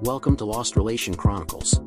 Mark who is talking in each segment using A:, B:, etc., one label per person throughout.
A: Welcome to Lost Relation Chronicles.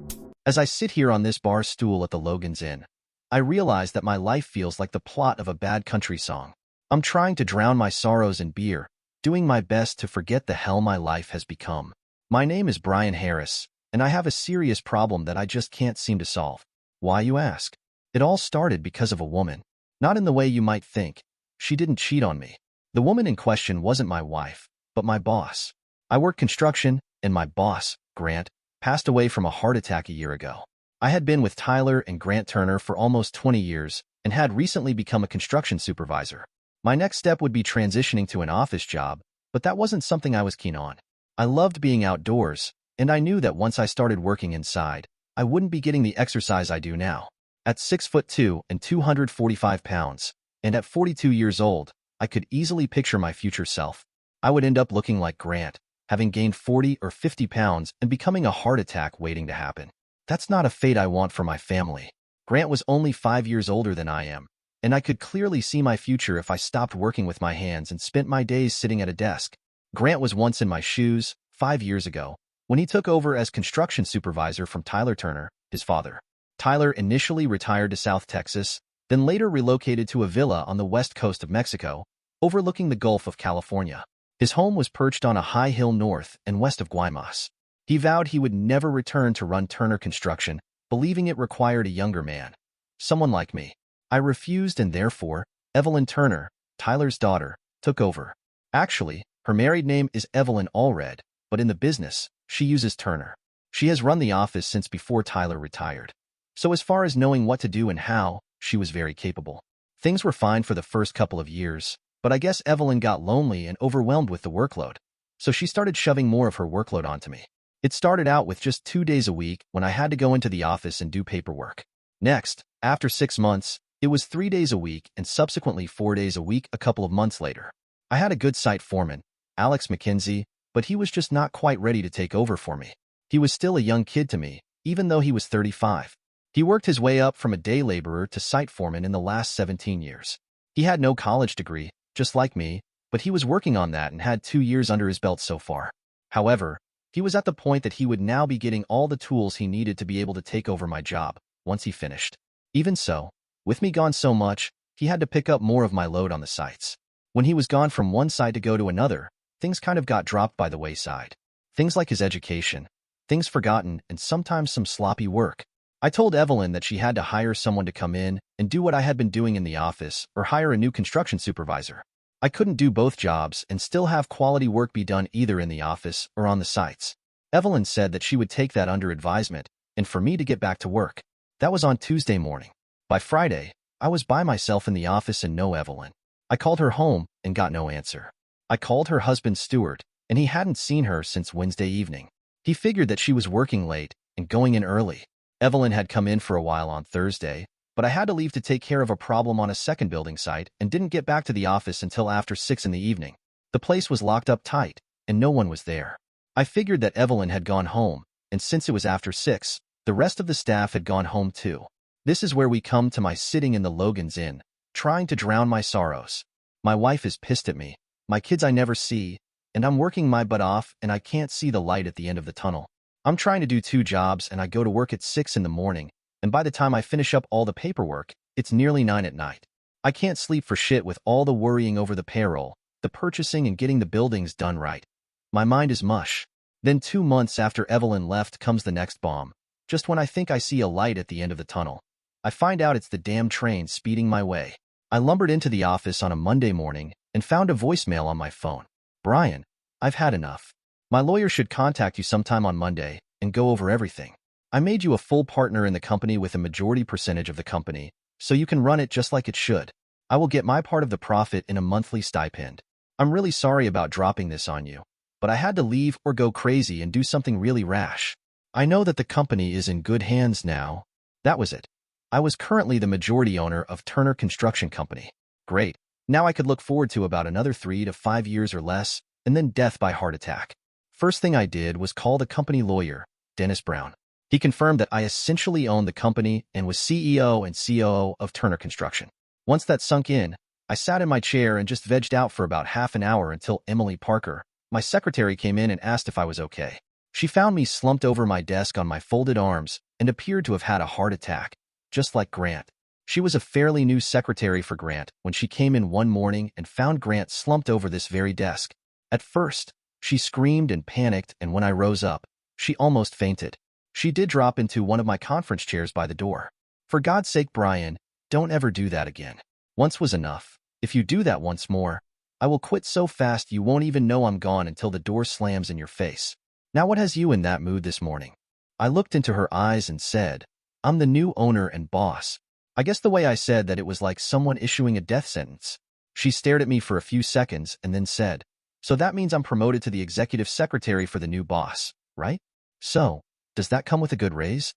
B: As I sit here on this bar stool at the Logan's Inn, I realize that my life feels like the plot of a bad country song. I'm trying to drown my sorrows in beer, doing my best to forget the hell my life has become. My name is Brian Harris, and I have a serious problem that I just can't seem to solve. Why, you ask? It all started because of a woman. Not in the way you might think. She didn't cheat on me. The woman in question wasn't my wife, but my boss. I worked construction, and my boss, Grant, passed away from a heart attack a year ago. I had been with Tyler and Grant Turner for almost 20 years and had recently become a construction supervisor. My next step would be transitioning to an office job, but that wasn't something I was keen on. I loved being outdoors, and I knew that once I started working inside, I wouldn't be getting the exercise I do now. At 6'2" and 245 pounds, and at 42 years old, I could easily picture my future self. I would end up looking like Grant, having gained 40 or 50 pounds and becoming a heart attack waiting to happen. That's not a fate I want for my family. Grant was only 5 years older than I am, and I could clearly see my future if I stopped working with my hands and spent my days sitting at a desk. Grant was once in my shoes, 5 years ago, when he took over as construction supervisor from Tyler Turner, his father. Tyler initially retired to South Texas, then later relocated to a villa on the west coast of Mexico, overlooking the Gulf of California. His home was perched on a high hill north and west of Guaymas. He vowed he would never return to run Turner Construction, believing it required a younger man, someone like me. I refused, and therefore, Evelyn Turner, Tyler's daughter, took over. Actually, her married name is Evelyn Allred, but in the business, she uses Turner. She has run the office since before Tyler retired. So as far as knowing what to do and how, she was very capable. Things were fine for the first couple of years, but I guess Evelyn got lonely and overwhelmed with the workload. So she started shoving more of her workload onto me. It started out with just 2 days a week when I had to go into the office and do paperwork. Next, after 6 months, it was 3 days a week and subsequently 4 days a week a couple of months later. I had a good site foreman, Alex McKenzie, but he was just not quite ready to take over for me. He was still a young kid to me, even though he was 35. He worked his way up from a day laborer to site foreman in the last 17 years. He had no college degree, just like me, but he was working on that and had 2 years under his belt so far. However, he was at the point that he would now be getting all the tools he needed to be able to take over my job, once he finished. Even so, with me gone so much, he had to pick up more of my load on the sites. When he was gone from one site to go to another, things kind of got dropped by the wayside. Things like his education, things forgotten, and sometimes some sloppy work. I told Evelyn that she had to hire someone to come in and do what I had been doing in the office or hire a new construction supervisor. I couldn't do both jobs and still have quality work be done either in the office or on the sites. Evelyn said that she would take that under advisement and for me to get back to work. That was on Tuesday morning. By Friday, I was by myself in the office and no Evelyn. I called her home and got no answer. I called her husband Stuart, and he hadn't seen her since Wednesday evening. He figured that she was working late and going in early. Evelyn had come in for a while on Thursday, but I had to leave to take care of a problem on a second building site and didn't get back to the office until after 6 in the evening. The place was locked up tight, and no one was there. I figured that Evelyn had gone home, and since it was after 6, the rest of the staff had gone home too. This is where we come to my sitting in the Logan's Inn, trying to drown my sorrows. My wife is pissed at me, my kids I never see, and I'm working my butt off and I can't see the light at the end of the tunnel. I'm trying to do 2 jobs and I go to work at 6 in the morning, and by the time I finish up all the paperwork, it's nearly 9 at night. I can't sleep for shit with all the worrying over the payroll, the purchasing, and getting the buildings done right. My mind is mush. Then 2 months after Evelyn left comes the next bomb. Just when I think I see a light at the end of the tunnel, I find out it's the damn train speeding my way. I lumbered into the office on a Monday morning and found a voicemail on my phone. Brian, I've had enough. My lawyer should contact you sometime on Monday and go over everything. I made you a full partner in the company with a majority percentage of the company, so you can run it just like it should. I will get my part of the profit in a monthly stipend. I'm really sorry about dropping this on you, but I had to leave or go crazy and do something really rash. I know that the company is in good hands now. That was it. I was currently the majority owner of Turner Construction Company. Great. Now I could look forward to about another 3 to 5 years or less, and then death by heart attack. First thing I did was call the company lawyer, Dennis Brown. He confirmed that I essentially owned the company and was CEO and COO of Turner Construction. Once that sunk in, I sat in my chair and just vegged out for about half an hour until Emily Parker, my secretary, came in and asked if I was okay. She found me slumped over my desk on my folded arms and appeared to have had a heart attack, just like Grant. She was a fairly new secretary for Grant when she came in one morning and found Grant slumped over this very desk. At first, she screamed and panicked, and when I rose up, she almost fainted. She did drop into one of my conference chairs by the door. For God's sake, Brian, don't ever do that again. Once was enough. If you do that once more, I will quit so fast you won't even know I'm gone until the door slams in your face. Now what has you in that mood this morning? I looked into her eyes and said, I'm the new owner and boss. I guess the way I said that it was like someone issuing a death sentence. She stared at me for a few seconds and then said, so that means I'm promoted to the executive secretary for the new boss, right? So, does that come with a good raise?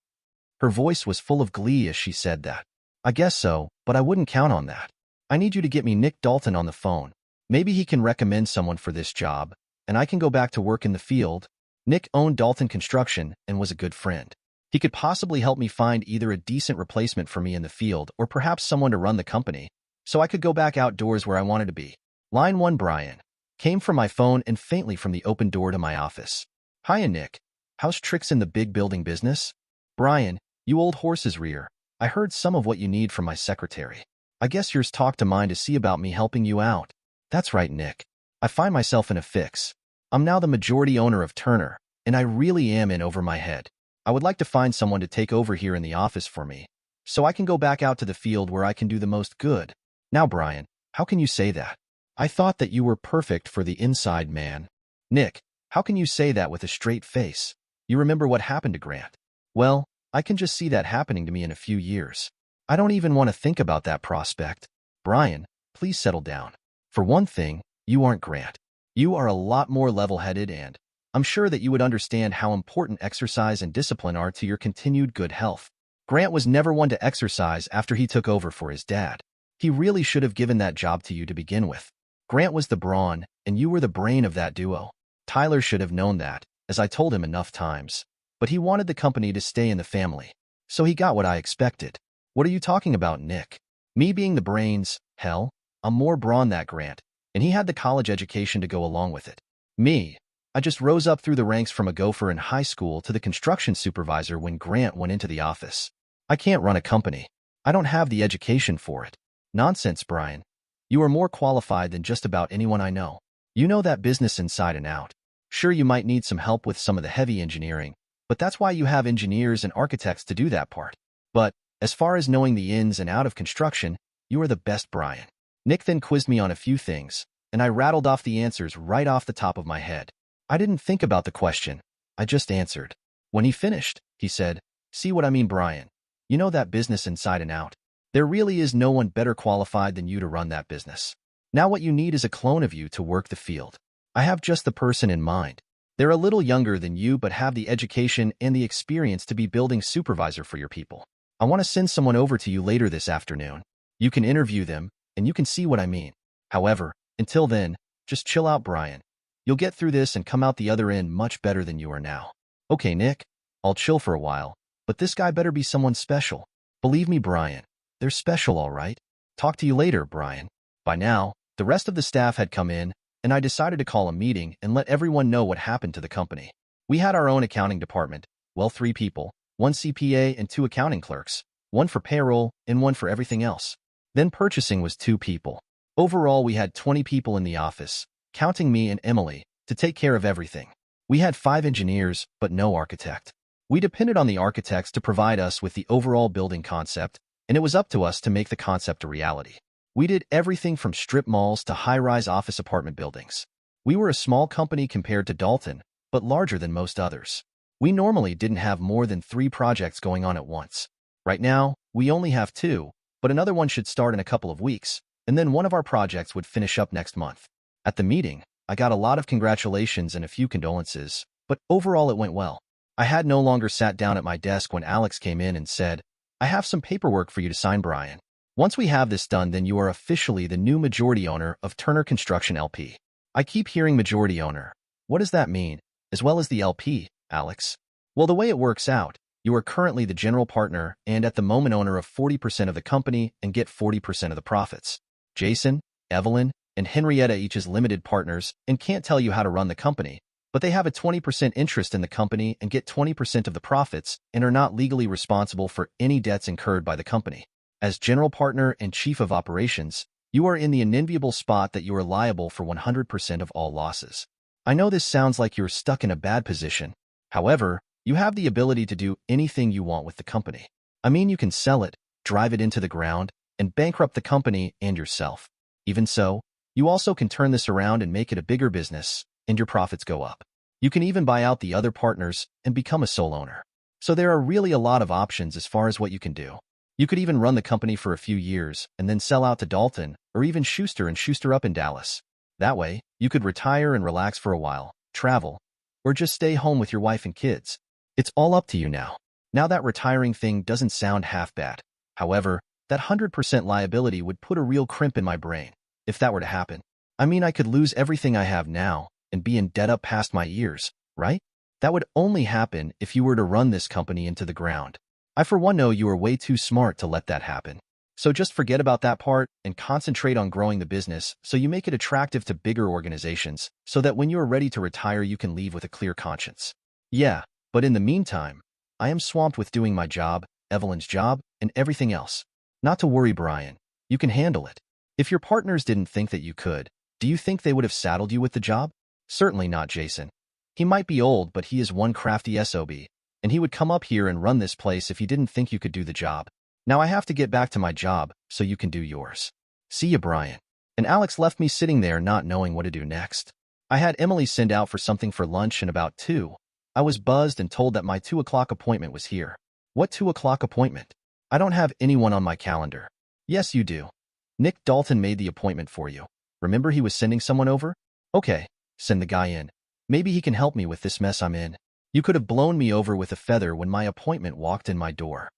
B: Her voice was full of glee as she said that. I guess so, but I wouldn't count on that. I need you to get me Nick Dalton on the phone. Maybe he can recommend someone for this job, and I can go back to work in the field. Nick owned Dalton Construction and was a good friend. He could possibly help me find either a decent replacement for me in the field or perhaps someone to run the company, so I could go back outdoors where I wanted to be. Line 1, Brian, came from my phone and faintly from the open door to my office. Hiya, Nick. How's tricks in the big building business? Brian, you old horse's rear. I heard some of what you need from my secretary. I guess yours talked to mine to see about me helping you out. That's right, Nick. I find myself in a fix. I'm now the majority owner of Turner, and I really am in over my head. I would like to find someone to take over here in the office for me, so I can go back out to the field where I can do the most good. Now, Brian, how can you say that? I thought that you were perfect for the inside man. Nick, how can you say that with a straight face? You remember what happened to Grant? Well, I can just see that happening to me in a few years. I don't even want to think about that prospect. Brian, please settle down. For one thing, you aren't Grant. You are a lot more level-headed, and I'm sure that you would understand how important exercise and discipline are to your continued good health. Grant was never one to exercise after he took over for his dad. He really should have given that job to you to begin with. Grant was the brawn, and you were the brain of that duo. Tyler should have known that, as I told him enough times. But he wanted the company to stay in the family. So he got what I expected. What are you talking about, Nick? Me being the brains? Hell, I'm more brawn than Grant, and he had the college education to go along with it. Me, I just rose up through the ranks from a gopher in high school to the construction supervisor when Grant went into the office. I can't run a company. I don't have the education for it. Nonsense, Brian. You are more qualified than just about anyone I know. You know that business inside and out. Sure, you might need some help with some of the heavy engineering, but that's why you have engineers and architects to do that part. But, as far as knowing the ins and out of construction, you are the best, Brian. Nick then quizzed me on a few things, and I rattled off the answers right off the top of my head. I didn't think about the question. I just answered. When he finished, he said, see what I mean, Brian? You know that business inside and out. There really is no one better qualified than you to run that business. Now what you need is a clone of you to work the field. I have just the person in mind. They're a little younger than you but have the education and the experience to be building supervisor for your people. I want to send someone over to you later this afternoon. You can interview them, and you can see what I mean. However, until then, just chill out, Brian. You'll get through this and come out the other end much better than you are now. Okay, Nick, I'll chill for a while, but this guy better be someone special. Believe me, Brian, they're special, all right? Talk to you later, Brian. By now, the rest of the staff had come in, and I decided to call a meeting and let everyone know what happened to the company. We had our own accounting department, well, 3 people, 1 CPA and 2 accounting clerks, 1 for payroll and 1 for everything else. Then purchasing was 2 people. Overall, we had 20 people in the office, counting me and Emily, to take care of everything. We had 5 engineers, but no architect. We depended on the architects to provide us with the overall building concept, and it was up to us to make the concept a reality. We did everything from strip malls to high-rise office apartment buildings. We were a small company compared to Dalton, but larger than most others. We normally didn't have more than 3 projects going on at once. Right now, we only have 2, but another one should start in a couple of weeks, and then one of our projects would finish up next month. At the meeting, I got a lot of congratulations and a few condolences, but overall it went well. I had no longer sat down at my desk when Alex came in and said, I have some paperwork for you to sign, Brian. Once we have this done, then you are officially the new majority owner of Turner Construction LP. I keep hearing majority owner. What does that mean? As well as the LP, Alex? Well, the way it works out, you are currently the general partner and at the moment owner of 40% of the company and get 40% of the profits. Jason, Evelyn, and Henrietta each as limited partners and can't tell you how to run the company, but they have a 20% interest in the company and get 20% of the profits and are not legally responsible for any debts incurred by the company. As general partner and chief of operations, you are in the unenviable spot that you are liable for 100% of all losses. I know this sounds like you're stuck in a bad position. However, you have the ability to do anything you want with the company. I mean, you can sell it, drive it into the ground, and bankrupt the company and yourself. Even so, you also can turn this around and make it a bigger business, and your profits go up. You can even buy out the other partners and become a sole owner. So there are really a lot of options as far as what you can do. You could even run the company for a few years and then sell out to Dalton or even Schuster and Schuster up in Dallas. That way, you could retire and relax for a while, travel, or just stay home with your wife and kids. It's all up to you now. Now that retiring thing doesn't sound half bad. However, that 100% liability would put a real crimp in my brain if that were to happen. I mean, I could lose everything I have now and be in debt up past my ears, right? That would only happen if you were to run this company into the ground. I for one know you are way too smart to let that happen. So just forget about that part and concentrate on growing the business so you make it attractive to bigger organizations so that when you are ready to retire you can leave with a clear conscience. Yeah, but in the meantime, I am swamped with doing my job, Evelyn's job, and everything else. Not to worry, Brian. You can handle it. If your partners didn't think that you could, do you think they would have saddled you with the job? Certainly not, Jason. He might be old, but he is one crafty SOB, and he would come up here and run this place if he didn't think you could do the job. Now I have to get back to my job so you can do yours. See ya, Brian. And Alex left me sitting there not knowing what to do next. I had Emily send out for something for lunch and about 2. I was buzzed and told that my 2 o'clock appointment was here. What 2 o'clock appointment? I don't have anyone on my calendar. Yes, you do. Nick Dalton made the appointment for you. Remember he was sending someone over? Okay, send the guy in. Maybe he can help me with this mess I'm in. You could have blown me over with a feather when my appointment walked in my door.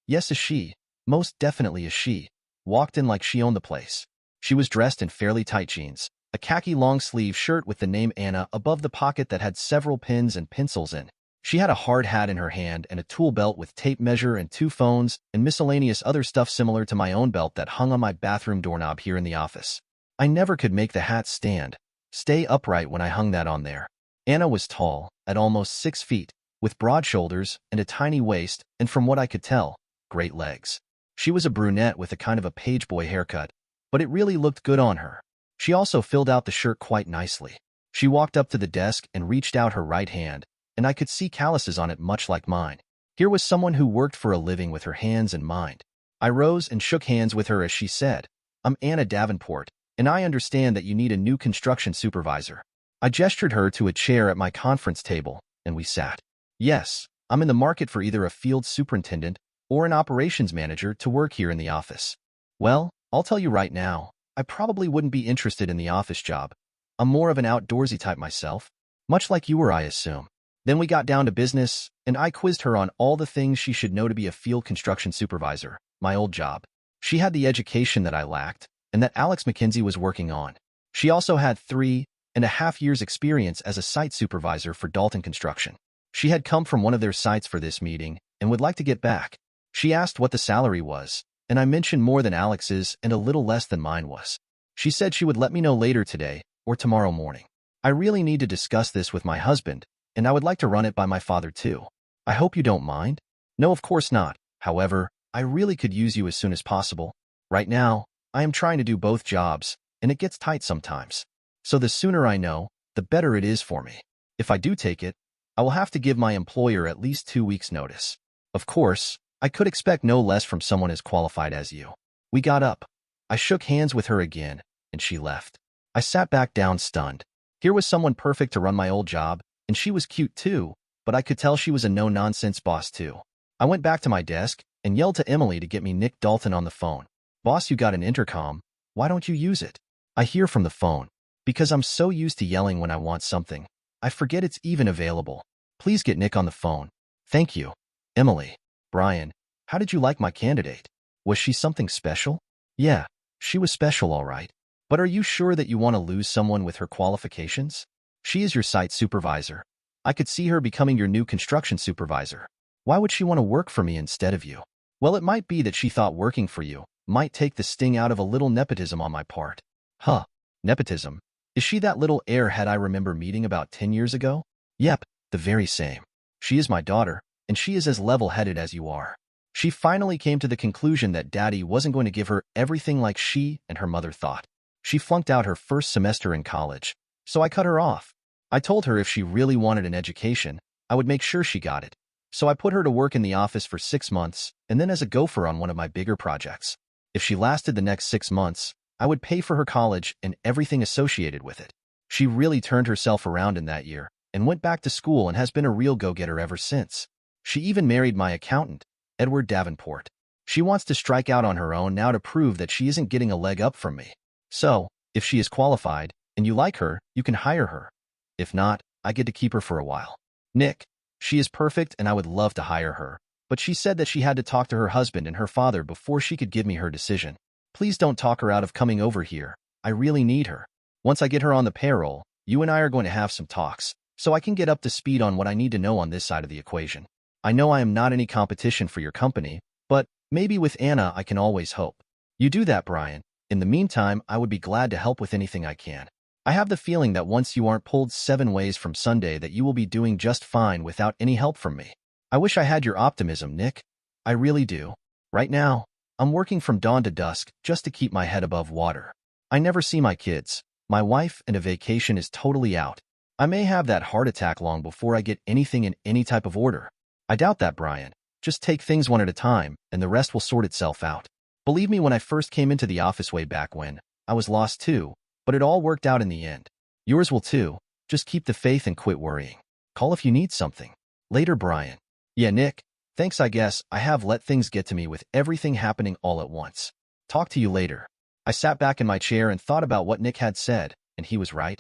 B: Yes, a she, most definitely a she, walked in like she owned the place. She was dressed in fairly tight jeans, a khaki long-sleeve shirt with the name Anna above the pocket that had several pins and pencils in. She had a hard hat in her hand and a tool belt with tape measure and 2 phones and miscellaneous other stuff similar to my own belt that hung on my bathroom doorknob here in the office. I never could make the hat stay upright when I hung that on there. Anna was tall, at almost 6 feet, with broad shoulders and a tiny waist, and from what I could tell, great legs. She was a brunette with a kind of a page boy haircut, but it really looked good on her. She also filled out the shirt quite nicely. She walked up to the desk and reached out her right hand, and I could see calluses on it much like mine. Here was someone who worked for a living with her hands and mind. I rose and shook hands with her as she said, "I'm Anna Davenport, and I understand that you need a new construction supervisor." I gestured her to a chair at my conference table, and we sat. Yes, I'm in the market for either a field superintendent or an operations manager to work here in the office. Well, I'll tell you right now, I probably wouldn't be interested in the office job. I'm more of an outdoorsy type myself, much like you were, I assume. Then we got down to business, and I quizzed her on all the things she should know to be a field construction supervisor, my old job. She had the education that I lacked, and that Alex McKenzie was working on. She also had 3.5 years experience as a site supervisor for Dalton Construction. She had come from one of their sites for this meeting and would like to get back. She asked what the salary was, and I mentioned more than Alex's and a little less than mine was. She said she would let me know later today or tomorrow morning. I really need to discuss this with my husband, and I would like to run it by my father too. I hope you don't mind? No, of course not. However, I really could use you as soon as possible. Right now, I am trying to do both jobs, and it gets tight sometimes. So the sooner I know, the better it is for me. If I do take it, I will have to give my employer at least 2 weeks' notice. Of course, I could expect no less from someone as qualified as you. We got up. I shook hands with her again, and she left. I sat back down stunned. Here was someone perfect to run my old job, and she was cute too, but I could tell she was a no-nonsense boss too. I went back to my desk and yelled to Emily to get me Nick Dalton on the phone. "Boss, you got an intercom. Why don't you use it?" I hear from the phone. Because I'm so used to yelling when I want something, I forget it's even available. Please get Nick on the phone. Thank you. Emily. Brian, how did you like my candidate? Was she something special? Yeah, she was special, all right. But are you sure that you want to lose someone with her qualifications? She is your site supervisor. I could see her becoming your new construction supervisor. Why would she want to work for me instead of you? Well, it might be that she thought working for you might take the sting out of a little nepotism on my part. Huh, nepotism? Is she that little airhead I remember meeting about 10 years ago? Yep, the very same. She is my daughter, and she is as level-headed as you are. She finally came to the conclusion that Daddy wasn't going to give her everything like she and her mother thought. She flunked out her first semester in college, so I cut her off. I told her if she really wanted an education, I would make sure she got it. So I put her to work in the office for 6 months and then as a gopher on one of my bigger projects. If she lasted the next 6 months, I would pay for her college and everything associated with it. She really turned herself around in that year and went back to school and has been a real go-getter ever since. She even married my accountant, Edward Davenport. She wants to strike out on her own now to prove that she isn't getting a leg up from me. So, if she is qualified and you like her, you can hire her. If not, I get to keep her for a while. Nick, she is perfect and I would love to hire her, but she said that she had to talk to her husband and her father before she could give me her decision. Please don't talk her out of coming over here. I really need her. Once I get her on the payroll, you and I are going to have some talks, so I can get up to speed on what I need to know on this side of the equation. I know I am not any competition for your company, but maybe with Anna I can always hope. You do that, Brian. In the meantime, I would be glad to help with anything I can. I have the feeling that once you aren't pulled 7 ways from Sunday that you will be doing just fine without any help from me. I wish I had your optimism, Nick. I really do. Right now, I'm working from dawn to dusk just to keep my head above water. I never see my kids, my wife, and a vacation is totally out. I may have that heart attack long before I get anything in any type of order. I doubt that, Brian. Just take things one at a time, and the rest will sort itself out. Believe me, when I first came into the office way back when, I was lost too, but it all worked out in the end. Yours will too. Just keep the faith and quit worrying. Call if you need something. Later, Brian. Yeah, Nick. Thanks, I guess I have let things get to me with everything happening all at once. Talk to you later. I sat back in my chair and thought about what Nick had said, and he was right.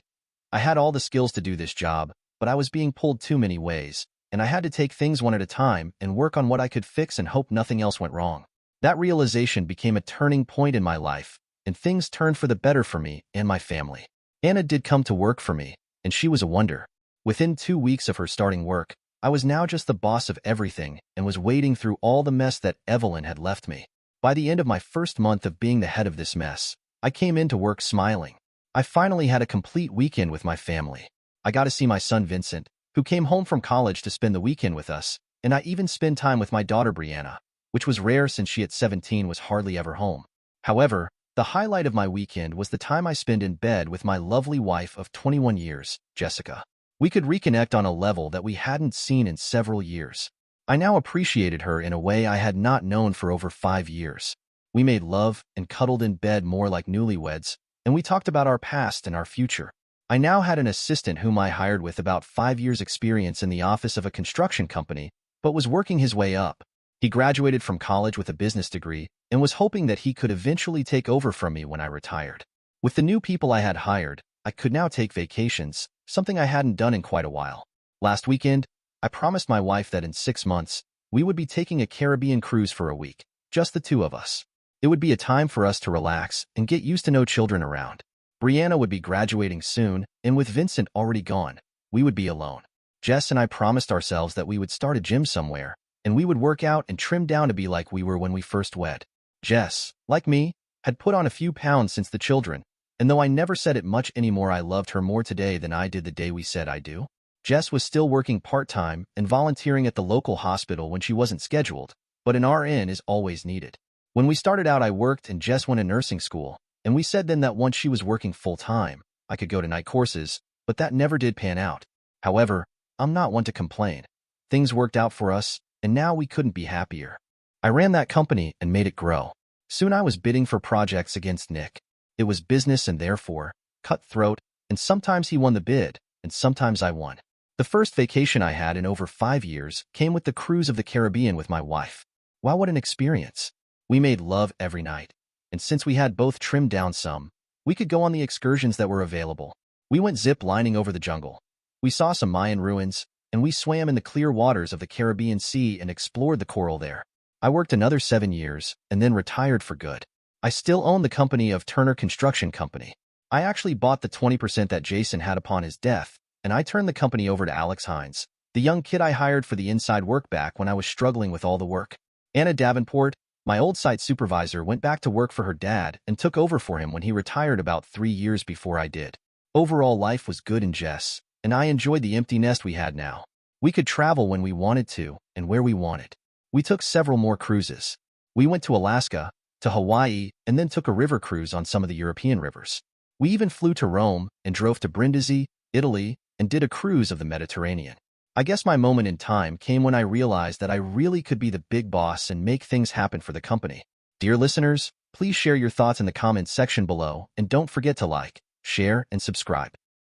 B: I had all the skills to do this job, but I was being pulled too many ways, and I had to take things one at a time and work on what I could fix and hope nothing else went wrong. That realization became a turning point in my life, and things turned for the better for me and my family. Anna did come to work for me, and she was a wonder. Within 2 weeks of her starting work, I was now just the boss of everything and was wading through all the mess that Evelyn had left me. By the end of my first month of being the head of this mess, I came into work smiling. I finally had a complete weekend with my family. I got to see my son Vincent, who came home from college to spend the weekend with us, and I even spent time with my daughter Brianna, which was rare since she at 17 was hardly ever home. However, the highlight of my weekend was the time I spent in bed with my lovely wife of 21 years, Jessica. We could reconnect on a level that we hadn't seen in several years. I now appreciated her in a way I had not known for over 5 years. We made love and cuddled in bed more like newlyweds, and we talked about our past and our future. I now had an assistant whom I hired with about 5 years' experience in the office of a construction company, but was working his way up. He graduated from college with a business degree and was hoping that he could eventually take over from me when I retired. With the new people I had hired, I could now take vacations, something I hadn't done in quite a while. Last weekend, I promised my wife that in 6 months, we would be taking a Caribbean cruise for a week, just the 2 of us. It would be a time for us to relax and get used to no children around. Brianna would be graduating soon, and with Vincent already gone, we would be alone. Jess and I promised ourselves that we would start a gym somewhere, and we would work out and trim down to be like we were when we first wed. Jess, like me, had put on a few pounds since the children, and though I never said it much anymore, I loved her more today than I did the day we said I do. Jess was still working part-time and volunteering at the local hospital when she wasn't scheduled, but an RN is always needed. When we started out, I worked and Jess went to nursing school, and we said then that once she was working full-time, I could go to night courses, but that never did pan out. However, I'm not one to complain. Things worked out for us, and now we couldn't be happier. I ran that company and made it grow. Soon I was bidding for projects against Nick. It was business and therefore cutthroat, and sometimes he won the bid, and sometimes I won. The first vacation I had in over 5 years came with the cruise of the Caribbean with my wife. Wow, what an experience. We made love every night, and since we had both trimmed down some, we could go on the excursions that were available. We went zip-lining over the jungle. We saw some Mayan ruins, and we swam in the clear waters of the Caribbean Sea and explored the coral there. I worked another 7 years and then retired for good. I still own the company of Turner Construction Company. I actually bought the 20% that Jason had upon his death, and I turned the company over to Alex Hines, the young kid I hired for the inside work back when I was struggling with all the work. Anna Davenport, my old site supervisor, went back to work for her dad and took over for him when he retired about 3 years before I did. Overall, life was good in Jess, and I enjoyed the empty nest we had now. We could travel when we wanted to and where we wanted. We took several more cruises. We went to Alaska, to Hawaii, and then took a river cruise on some of the European rivers. We even flew to Rome and drove to Brindisi, Italy, and did a cruise of the Mediterranean. I guess my moment in time came when I realized that I really could be the big boss and make things happen for the company. Dear listeners, please share your thoughts in the comments section below, and don't forget to like, share, and subscribe.